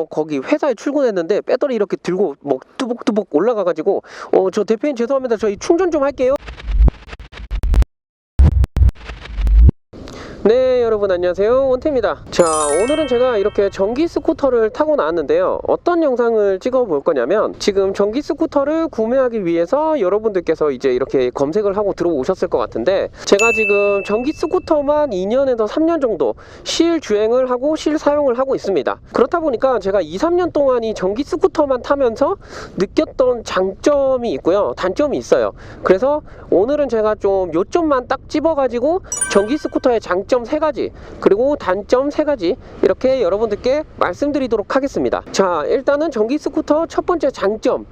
거기 회사에 출근했는데 배터리 이렇게 들고 뭐 뚜벅뚜벅 올라가가지고 저 대표님 죄송합니다. 저희 충전 좀 할게요. 네, 여러분 안녕하세요. 원태입니다. 자, 오늘은 제가 이렇게 전기 스쿠터를 타고 나왔는데요. 어떤 영상을 찍어 볼 거냐면, 지금 전기 스쿠터를 구매하기 위해서 여러분들께서 이제 이렇게 검색을 하고 들어오셨을 것 같은데, 제가 지금 전기 스쿠터만 2년에서 3년 정도 실주행을 하고 실사용을 하고 있습니다. 그렇다 보니까 제가 2, 3년 동안 이 전기 스쿠터만 타면서 느꼈던 장점이 있고요, 단점이 있어요. 그래서 오늘은 제가 좀 요점만 딱 집어가지고 전기 스쿠터의 장점 3가지 그리고 단점 3가지 이렇게 여러분들께 말씀드리도록 하겠습니다. 자, 일단은 전기 스쿠터 첫 번째 장점,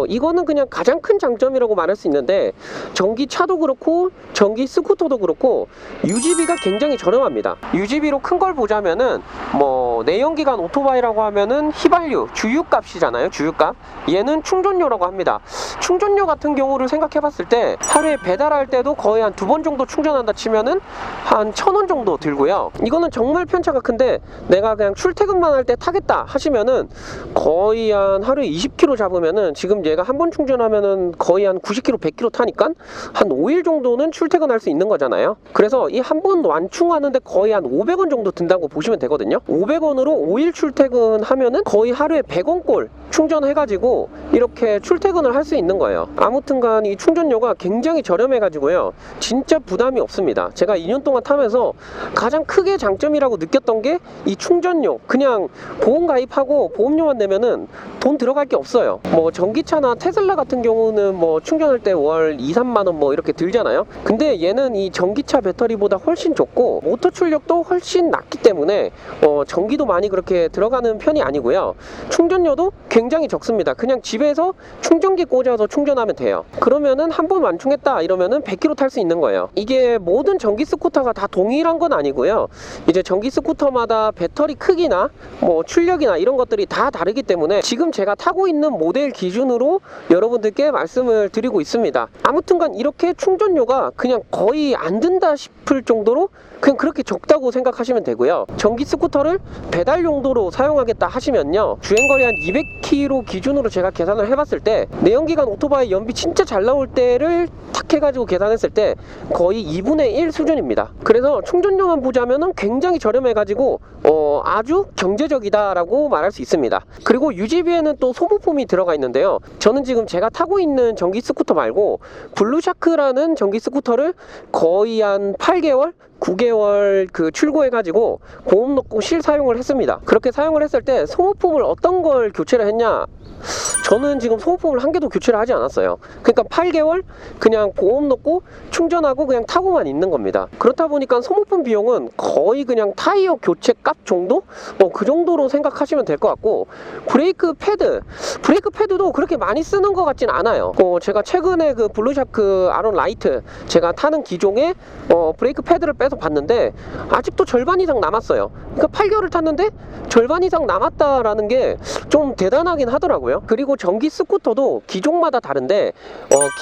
이거는 그냥 가장 큰 장점이라고 말할 수 있는데, 전기차도 그렇고 전기 스쿠터도 그렇고 유지비가 굉장히 저렴합니다. 유지비로 큰 걸 보자면은 뭐 내연기관 오토바이라고 하면은 휘발유 주유값이잖아요. 주유값. 얘는 충전료라고 합니다. 충전료 같은 경우를 생각해 봤을 때 하루에 배달할 때도 거의 한 2번 정도 충전한다 치면은 한 1,000원 정도 들고요. 이거는 정말 편차가 큰데, 내가 그냥 출퇴근만 할 때 타겠다 하시면은 거의 한 하루에 20km 잡으면은, 지금 얘가 한 번 충전하면은 거의 한 90km, 100km 타니까 한 5일 정도는 출퇴근할 수 있는 거잖아요. 그래서 이 한 번 완충하는데 거의 한 500원 정도 든다고 보시면 되거든요. 500원으로 5일 출퇴근하면은 거의 하루에 100원꼴 충전해가지고 이렇게 출퇴근을 할 수 있는 거예요. 아무튼간 이 충전료가 굉장히 저렴해가지고요, 진짜 부담이 없습니다. 제가 2년 동안 타면서 가장 크게 장점이라고 느꼈던 게 이 충전료. 그냥 보험 가입하고 보험료만 내면은 돈 들어갈 게 없어요. 뭐 전기차나 테슬라 같은 경우는 뭐 충전할 때 월 2, 3만 원 뭐 이렇게 들잖아요. 근데 얘는 이 전기차 배터리보다 훨씬 좋고 모터 출력도 훨씬 낮기 때문에 전기도 많이 그렇게 들어가는 편이 아니고요, 충전료도 굉장히 적습니다. 그냥 집에서 충전기 꽂아서 충전하면 돼요. 그러면은 한 번 완충했다 이러면은 100km 탈 수 있는 거예요. 이게 모든 전기 스쿠터가 다 동일한 건 아니고요, 이제 전기 스쿠터마다 배터리 크기나 뭐 출력이나 이런 것들이 다 다르기 때문에 지금 제가 타고 있는 모델 기준으로 여러분들께 말씀을 드리고 있습니다. 아무튼간 이렇게 충전료가 그냥 거의 안 든다 싶을 정도로 그냥 그렇게 적다고 생각하시면 되고요. 전기 스쿠터를 배달 용도로 사용하겠다 하시면요, 주행거리 한 200km 기준으로 제가 계산을 해봤을 때, 내연기관 오토바이 연비 진짜 잘 나올 때를 탁 해가지고 계산했을 때 거의 2분의 1 수준입니다. 그래서 충전료만 보자면은 굉장히 저렴해가지고 아주 경제적이다라고 말할 수 있습니다. 그리고 유지비에는 또 소모품이 들어가 있는데요, 저는 지금 제가 타고 있는 전기 스쿠터 말고 블루샤크라는 전기 스쿠터를 거의 한 8개월? 9개월 그 출고해가지고 보험 넣고 실사용을 했습니다. 그렇게 사용을 했을 때 소모품을 어떤 걸 교체를 했냐, 저는 지금 소모품을 한 개도 교체를 하지 않았어요. 그러니까 8개월 그냥 보험 넣고 충전하고 그냥 타고만 있는 겁니다. 그렇다 보니까 소모품 비용은 거의 그냥 타이어 교체 값 정도? 그 정도로 생각하시면 될 것 같고, 브레이크 패드도 그렇게 많이 쓰는 것 같진 않아요. 제가 최근에 그 블루샤크 아론 라이트 제가 타는 기종에 브레이크 패드를 빼서 봤는데 아직도 절반 이상 남았어요. 그러니까 8개월을 탔는데 절반 이상 남았다라는 게 좀 대단하긴 하더라고요. 그리고 전기 스쿠터도 기종마다 다른데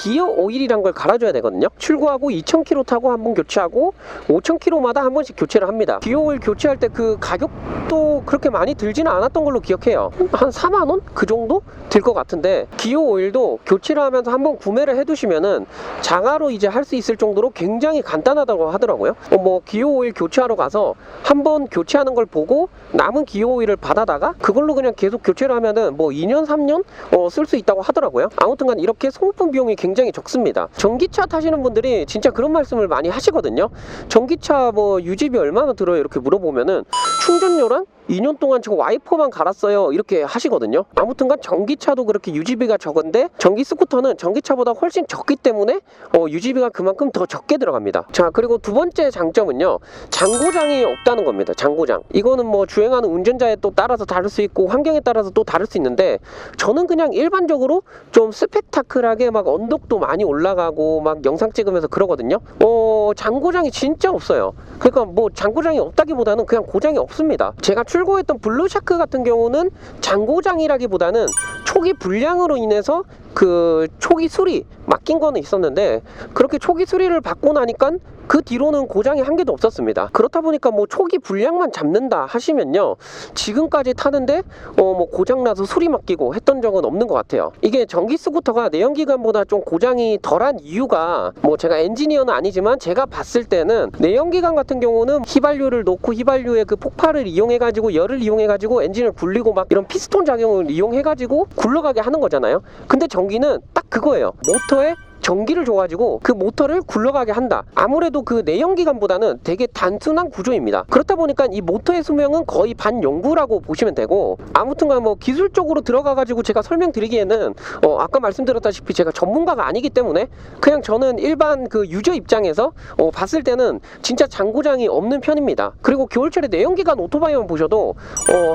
기어 오일이란 걸 갈아줘야 되거든요. 출고하고 2000km 타고 한 번 교체하고 5000km마다 한 번씩 교체를 합니다. 기어 오일 교체할 때 그 가격도 그렇게 많이 들지는 않았던 걸로 기억해요. 한 4만원? 그 정도 들 것 같은데, 기어 오일도 교체를 하면서 한번 구매를 해두시면은 장화로 이제 할 수 있을 정도로 굉장히 간단하다고 하더라고요. 뭐 기어 오일 교체하러 가서 한번 교체하는 걸 보고 남은 기어 오일을 받아다가 그걸로 그냥 계속 교체를 하면은 뭐 2년 3년 쓸 수 있다고 하더라고요. 아무튼간 이렇게 소모품 비용이 굉장히 적습니다. 전기차 타시는 분들이 진짜 그런 말씀을 많이 하시거든요. 전기차 뭐 유지비 얼마나 들어요 이렇게 물어보면은 충전료랑 2년 동안 지금 와이퍼만 갈았어요 이렇게 하시거든요. 아무튼간 전기차도 그렇게 유지비가 적은데 전기 스쿠터는 전기차보다 훨씬 적기 때문에 유지비가 그만큼 더 적게 들어갑니다. 자, 그리고 두 번째 장점은요, 장고장이 없다는 겁니다. 장고장. 이거는 뭐 주행하는 운전자에 또 따라서 다를 수 있고 환경에 따라서 또 다를 수 있는데, 저는 그냥 일반적으로 좀 스펙타클하게 막 언덕도 많이 올라가고 막 영상 찍으면서 그러거든요. 장고장이 진짜 없어요. 그러니까 뭐 장고장이 없다기보다는 그냥 고장이 없습니다. 제가 출고했던 블루샤크 같은 경우는 장고장이라기보다는 초기 불량으로 인해서 그 초기 수리 맡긴 거는 있었는데, 그렇게 초기 수리를 받고 나니까 그 뒤로는 고장이 한 개도 없었습니다. 그렇다 보니까 뭐 초기 불량만 잡는다 하시면요, 지금까지 타는데 뭐 고장나서 수리 맡기고 했던 적은 없는 것 같아요. 이게 전기 스쿠터가 내연기관보다 좀 고장이 덜한 이유가, 뭐 제가 엔지니어는 아니지만 제가 봤을 때는 내연기관 같은 경우는 휘발유를 놓고 휘발유의 그 폭발을 이용해가지고 열을 이용해가지고 엔진을 굴리고 막 이런 피스톤 작용을 이용해가지고 굴러가게 하는 거잖아요. 근데 전기는 딱 그거예요. 모터에 전기를 줘가지고 그 모터를 굴러가게 한다. 아무래도 그 내연기관보다는 되게 단순한 구조입니다. 그렇다 보니까 이 모터의 수명은 거의 반영구라고 보시면 되고, 아무튼간 뭐 기술적으로 들어가가지고 제가 설명드리기에는 아까 말씀드렸다시피 제가 전문가가 아니기 때문에 그냥 저는 일반 그 유저 입장에서 봤을 때는 진짜 장고장이 없는 편입니다. 그리고 겨울철에 내연기관 오토바이만 보셔도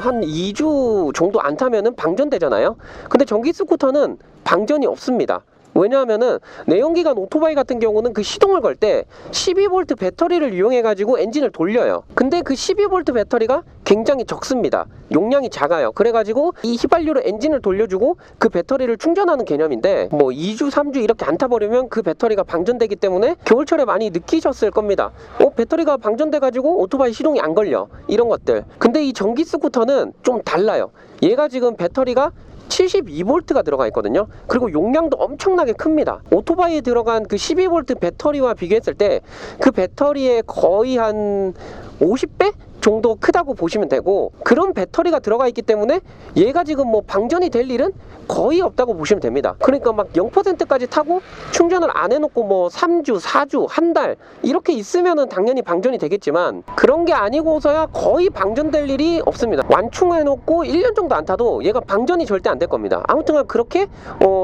한 2주 정도 안 타면은 방전되잖아요. 근데 전기 스쿠터는 방전이 없습니다. 왜냐하면은 내연기관 오토바이 같은 경우는 그 시동을 걸 때 12V 배터리를 이용해 가지고 엔진을 돌려요. 근데 그 12V 배터리가 굉장히 적습니다. 용량이 작아요. 그래가지고 이 휘발유로 엔진을 돌려주고 그 배터리를 충전하는 개념인데, 뭐 2주 3주 이렇게 안 타버리면 그 배터리가 방전되기 때문에 겨울철에 많이 느끼셨을 겁니다. 배터리가 방전돼 가지고 오토바이 시동이 안 걸려, 이런 것들. 근데 이 전기 스쿠터는 좀 달라요. 얘가 지금 배터리가 72V가 들어가 있거든요. 그리고 용량도 엄청나게 큽니다. 오토바이에 들어간 그 12V 배터리와 비교했을 때 그 배터리의 거의 한 50배? 정도 크다고 보시면 되고, 그런 배터리가 들어가 있기 때문에 얘가 지금 뭐 방전이 될 일은 거의 없다고 보시면 됩니다. 그러니까 막 0%까지 타고 충전을 안 해놓고 뭐 3주, 4주, 한 달 이렇게 있으면은 당연히 방전이 되겠지만, 그런 게 아니고서야 거의 방전될 일이 없습니다. 완충해놓고 1년 정도 안 타도 얘가 방전이 절대 안 될 겁니다. 아무튼 그렇게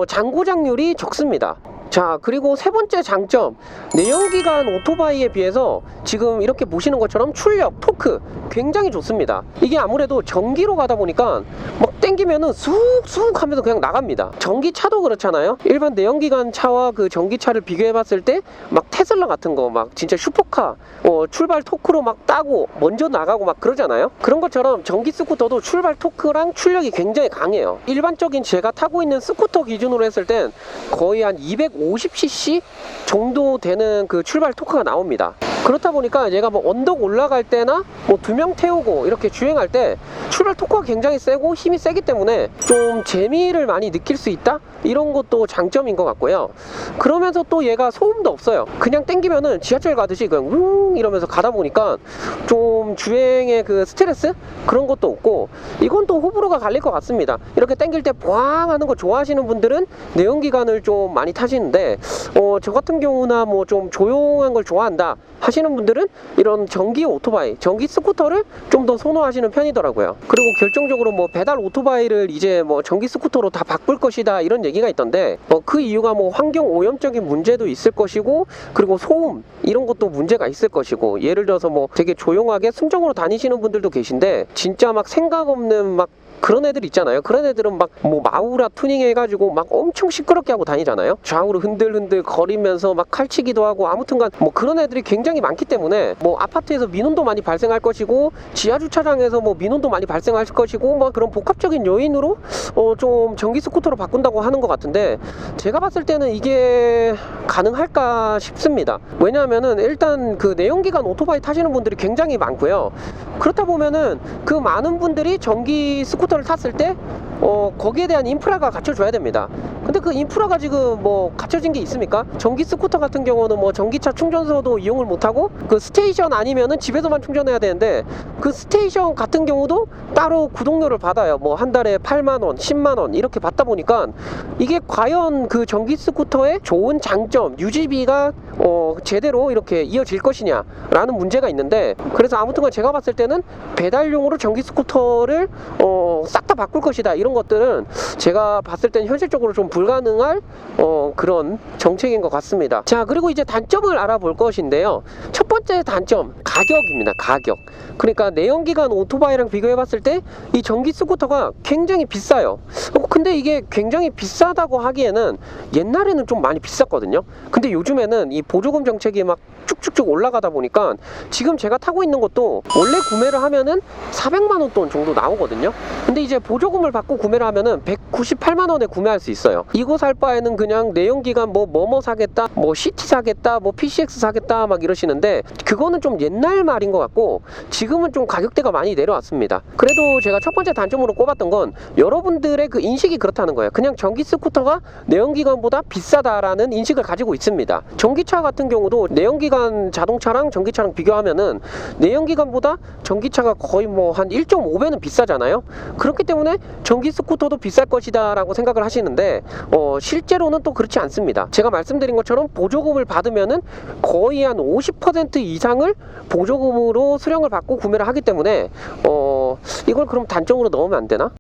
장고장률이 적습니다. 자, 그리고 세 번째 장점, 내연기관 오토바이에 비해서 지금 이렇게 보시는 것처럼 출력, 토크 굉장히 좋습니다. 이게 아무래도 전기로 가다 보니까 막 땡기면은 쑥쑥 하면서 그냥 나갑니다. 전기차도 그렇잖아요. 일반 내연기관 차와 그 전기차를 비교해 봤을 때 막 테슬라 같은 거 막 진짜 슈퍼카 출발 토크로 막 따고 먼저 나가고 막 그러잖아요. 그런 것처럼 전기 스쿠터도 출발 토크랑 출력이 굉장히 강해요. 일반적인 제가 타고 있는 스쿠터 기준으로 했을 땐 거의 한 250cc 정도 되는 그 출발 토크가 나옵니다. 그렇다 보니까 얘가 뭐 언덕 올라갈 때나 뭐 2명 태우고 이렇게 주행할 때 출발 토크가 굉장히 세고 힘이 세기 때문에 좀 재미를 많이 느낄 수 있다? 이런 것도 장점인 것 같고요. 그러면서 또 얘가 소음도 없어요. 그냥 땡기면은 지하철 가듯이 그냥 웅 이러면서 가다 보니까 좀 주행의 그 스트레스? 그런 것도 없고, 이건 또 호불호가 갈릴 것 같습니다. 이렇게 땡길 때 보앙 하는 거 좋아하시는 분들은 내연기관을 좀 많이 타시는데, 저 같은 경우나 뭐 좀 조용한 걸 좋아한다 하시는 분들은 이런 전기 오토바이, 전기 스쿠터를 좀 더 선호하시는 편이더라고요. 그리고 결정적으로 뭐 배달 오토바이를 이제 뭐 전기 스쿠터로 다 바꿀 것이다 이런 얘기가 있던데, 그 이유가 뭐 환경 오염적인 문제도 있을 것이고, 그리고 소음 이런 것도 문제가 있을 것이고, 예를 들어서 뭐 되게 조용하게 순정으로 다니시는 분들도 계신데, 진짜 막 생각 없는 막 그런 애들 있잖아요. 그런 애들은 막 뭐 마우라 투닝 해가지고 막 엄청 시끄럽게 하고 다니잖아요. 좌우로 흔들흔들 거리면서 막 칼치기도 하고, 아무튼간 뭐 그런 애들이 굉장히 많기 때문에 뭐 아파트에서 민원도 많이 발생할 것이고, 지하주차장에서 뭐 민원도 많이 발생할 것이고, 뭐 그런 복합적인 요인으로 좀 전기 스쿠터로 바꾼다고 하는 것 같은데, 제가 봤을 때는 이게 가능할까 싶습니다. 왜냐하면은 일단 그 내연기관 오토바이 타시는 분들이 굉장히 많고요. 그렇다 보면은 그 많은 분들이 전기 스쿠터를 탔을 때 거기에 대한 인프라가 갖춰줘야 됩니다. 근데 그 인프라가 지금 뭐 갖춰진 게 있습니까? 전기 스쿠터 같은 경우는 뭐 전기차 충전소도 이용을 못하고, 그 스테이션 아니면은 집에서만 충전해야 되는데, 그 스테이션 같은 경우도 따로 구독료를 받아요. 뭐 한 달에 8만원, 10만원 이렇게 받다 보니까 이게 과연 그 전기 스쿠터의 좋은 장점, 유지비가 제대로 이렇게 이어질 것이냐 라는 문제가 있는데, 그래서 아무튼간 제가 봤을 때는 배달용으로 전기 스쿠터를 싹 다 바꿀 것이다, 이런 것들은 제가 봤을 때는 현실적으로 좀 불가능할 그런 정책인 것 같습니다. 자, 그리고 이제 단점을 알아볼 것인데요. 첫 번째 단점, 가격입니다. 가격. 그러니까 내연기관 오토바이랑 비교해 봤을 때 이 전기 스쿠터가 굉장히 비싸요. 근데 이게 굉장히 비싸다고 하기에는 옛날에는 좀 많이 비쌌거든요. 근데 요즘에는 이 보조금 정책이 막 쭉쭉쭉쭉 올라가다 보니까 지금 제가 타고 있는 것도 원래 구매를 하면은 400만 원 돈 정도 나오거든요. 근데 이제 보조금을 받고 구매를 하면은 198만 원에 구매할 수 있어요. 이거 살 바에는 그냥 내연기관 뭐뭐 사겠다, 뭐 CT 사겠다, 뭐 PCX 사겠다 막 이러시는데 그거는 좀 옛날 말인 것 같고 지금은 좀 가격대가 많이 내려왔습니다. 그래도 제가 첫 번째 단점으로 꼽았던 건 여러분들의 그 인식이 그렇다는 거예요. 그냥 전기 스쿠터가 내연기관보다 비싸다라는 인식을 가지고 있습니다. 전기차 같은 경우도 내연기관 자동차랑 전기차랑 비교하면은 내연기관보다 전기차가 거의 뭐 한 1.5배는 비싸잖아요. 그렇기 때문에 전기 스쿠터도 비쌀 것이다 라고 생각을 하시는데 실제로는 또 그렇지 않습니다. 제가 말씀드린 것처럼 보조금을 받으면은 거의 한 50% 이상을 보조금으로 수령을 받고 구매를 하기 때문에 이걸 그럼 단점으로 넣으면 안 되나?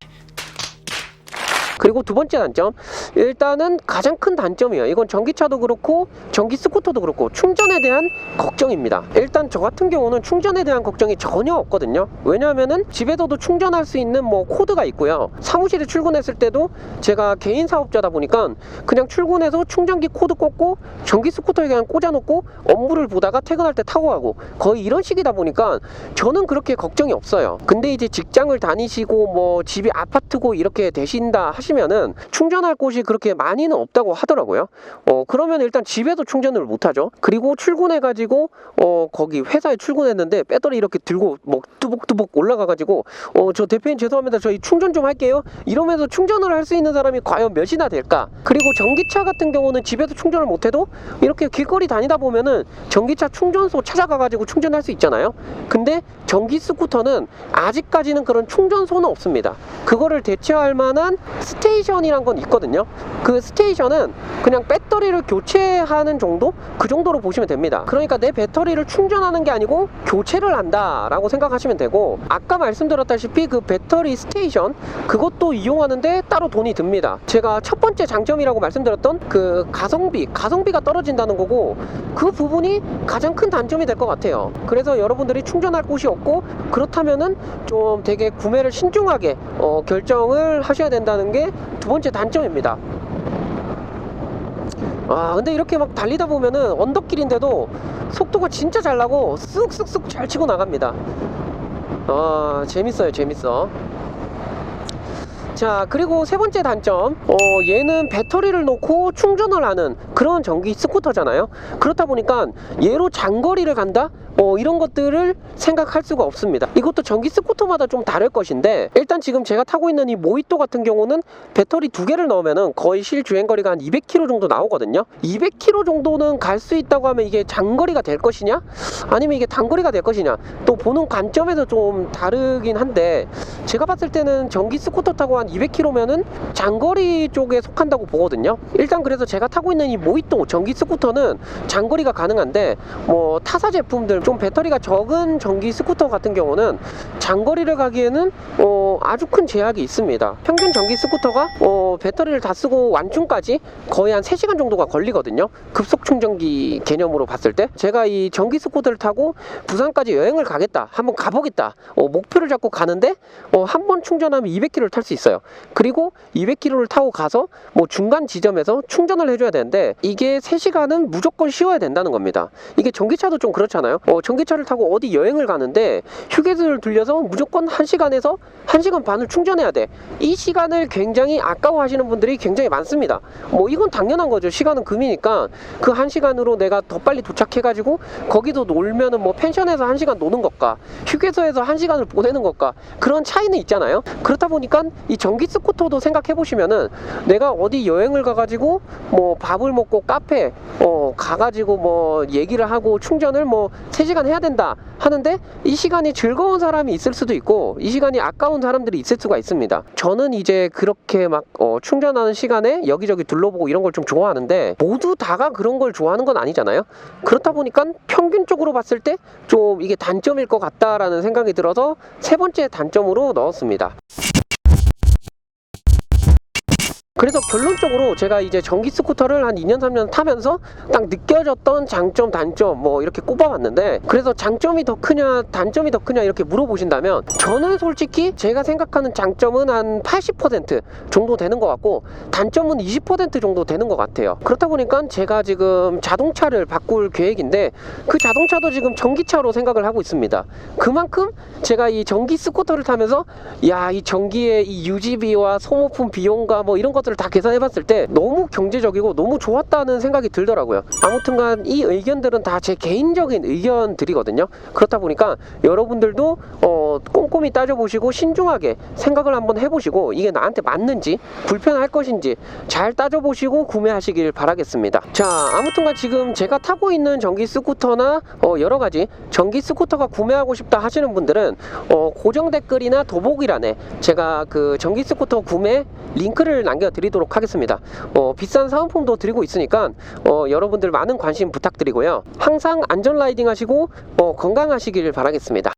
그리고 두 번째 단점, 일단은 가장 큰 단점이에요. 이건 전기차도 그렇고 전기 스쿠터도 그렇고 충전에 대한 걱정입니다. 일단 저 같은 경우는 충전에 대한 걱정이 전혀 없거든요. 왜냐하면은 집에서도 충전할 수 있는 뭐 코드가 있고요. 사무실에 출근했을 때도 제가 개인 사업자다 보니까 그냥 출근해서 충전기 코드 꽂고 전기 스쿠터에 그냥 꽂아놓고 업무를 보다가 퇴근할 때 타고 가고 거의 이런 식이다 보니까 저는 그렇게 걱정이 없어요. 근데 이제 직장을 다니시고 뭐 집이 아파트고 이렇게 되신다 하시면은 충전할 곳이 그렇게 많이는 없다고 하더라고요. 그러면 일단 집에도 충전을 못 하죠. 그리고 출근해가지고 거기 회사에 출근했는데 배터리 이렇게 들고 뭐 뚜벅뚜벅 올라가가지고 저 대표님 죄송합니다. 저희 충전 좀 할게요. 이러면서 충전을 할 수 있는 사람이 과연 몇이나 될까? 그리고 전기차 같은 경우는 집에서 충전을 못해도 이렇게 길거리 다니다 보면은 전기차 충전소 찾아가가지고 충전할 수 있잖아요. 근데 전기 스쿠터는 아직까지는 그런 충전소는 없습니다. 그거를 대체할 만한 스테이션이란 건 있거든요. 그 스테이션은 그냥 배터리를 교체하는 정도? 그 정도로 보시면 됩니다. 그러니까 내 배터리를 충전하는 게 아니고 교체를 한다 라고 생각하시면 되고, 아까 말씀드렸다시피 그 배터리 스테이션 그것도 이용하는데 따로 돈이 듭니다. 제가 첫 번째 장점이라고 말씀드렸던 그 가성비가 떨어진다는 거고, 그 부분이 가장 큰 단점이 될 것 같아요. 그래서 여러분들이 충전할 곳이 없고 그렇다면은 좀 되게 구매를 신중하게 결정을 하셔야 된다는 게 두 번째 단점입니다. 근데 이렇게 막 달리다 보면은 언덕길인데도 속도가 진짜 잘 나고 쑥쑥쑥 잘 치고 나갑니다. 재밌어. 자, 그리고 세 번째 단점, 얘는 배터리를 놓고 충전을 하는 그런 전기 스쿠터잖아요. 그렇다 보니까 얘로 장거리를 간다? 이런 것들을 생각할 수가 없습니다. 이것도 전기 스쿠터마다 좀 다를 것인데, 일단 지금 제가 타고 있는 이 모히또 같은 경우는 배터리 2개를 넣으면은 거의 실주행거리가 한 200km 정도 나오거든요. 200km 정도는 갈 수 있다고 하면 이게 장거리가 될 것이냐? 아니면 이게 단거리가 될 것이냐? 또 보는 관점에서 좀 다르긴 한데, 제가 봤을 때는 전기 스쿠터 타고 한 200km면은 장거리 쪽에 속한다고 보거든요. 일단 그래서 제가 타고 있는 이 모히또 전기 스쿠터는 장거리가 가능한데, 뭐 타사 제품들 좀 배터리가 적은 전기 스쿠터 같은 경우는 장거리를 가기에는 아주 큰 제약이 있습니다. 평균 전기 스쿠터가 배터리를 다 쓰고 완충까지 거의 한 3시간 정도가 걸리거든요. 급속 충전기 개념으로 봤을 때 제가 이 전기 스쿠터를 타고 부산까지 여행을 가겠다, 한번 가보겠다, 목표를 잡고 가는데 한 번 충전하면 200km를 탈 수 있어요. 그리고 200km를 타고 가서 뭐 중간 지점에서 충전을 해줘야 되는데 이게 3시간은 무조건 쉬어야 된다는 겁니다. 이게 전기차도 좀 그렇잖아요. 전기차를 타고 어디 여행을 가는데 휴게소를 들려서 무조건 1시간에서 1시간 반을 충전해야 돼. 이 시간을 굉장히 아까워하시는 분들이 굉장히 많습니다. 뭐 이건 당연한 거죠. 시간은 금이니까 그 1시간으로 내가 더 빨리 도착해가지고 거기도 놀면은 뭐 펜션에서 1시간 노는 것과 휴게소에서 1시간을 보내는 것과 그런 차이는 있잖아요. 그렇다 보니까 이 전기 스쿠터도 생각해 보시면은 내가 어디 여행을 가가지고 뭐 밥을 먹고 카페 가가지고 뭐 얘기를 하고 충전을 뭐 3시간 해야 된다 하는데 이 시간이 즐거운 사람이 있을 수도 있고 이 시간이 아까운 사람들이 있을 수가 있습니다. 저는 이제 그렇게 막 충전하는 시간에 여기저기 둘러보고 이런 걸 좀 좋아하는데 모두 다가 그런 걸 좋아하는 건 아니잖아요. 그렇다 보니까 평균적으로 봤을 때 좀 이게 단점일 것 같다라는 생각이 들어서 세 번째 단점으로 넣었습니다. 그래서 결론적으로 제가 이제 전기 스쿠터를 한 2년 3년 타면서 딱 느껴졌던 장점 단점 뭐 이렇게 꼽아봤는데, 그래서 장점이 더 크냐 단점이 더 크냐 이렇게 물어보신다면 저는 솔직히 제가 생각하는 장점은 한 80% 정도 되는 것 같고 단점은 20% 정도 되는 것 같아요. 그렇다 보니까 제가 지금 자동차를 바꿀 계획인데 그 자동차도 지금 전기차로 생각을 하고 있습니다. 그만큼 제가 이 전기 스쿠터를 타면서 야, 이 전기의 이 유지비와 소모품 비용과 뭐 이런 것들을 다 계산해 봤을 때 너무 경제적이고 너무 좋았다는 생각이 들더라고요. 아무튼간 이 의견들은 다 제 개인적인 의견들이거든요. 그렇다 보니까 여러분들도 꼼꼼히 따져보시고 신중하게 생각을 한번 해보시고 이게 나한테 맞는지 불편할 것인지 잘 따져보시고 구매하시길 바라겠습니다. 자, 아무튼간 지금 제가 타고 있는 전기 스쿠터나 여러가지 전기 스쿠터가 구매하고 싶다 하시는 분들은 고정 댓글이나 더보기란에 제가 그 전기 스쿠터 구매 링크를 남겨드리도록 하겠습니다. 비싼 사은품도 드리고 있으니까 여러분들 많은 관심 부탁드리고요. 항상 안전 라이딩 하시고 건강하시길 바라겠습니다.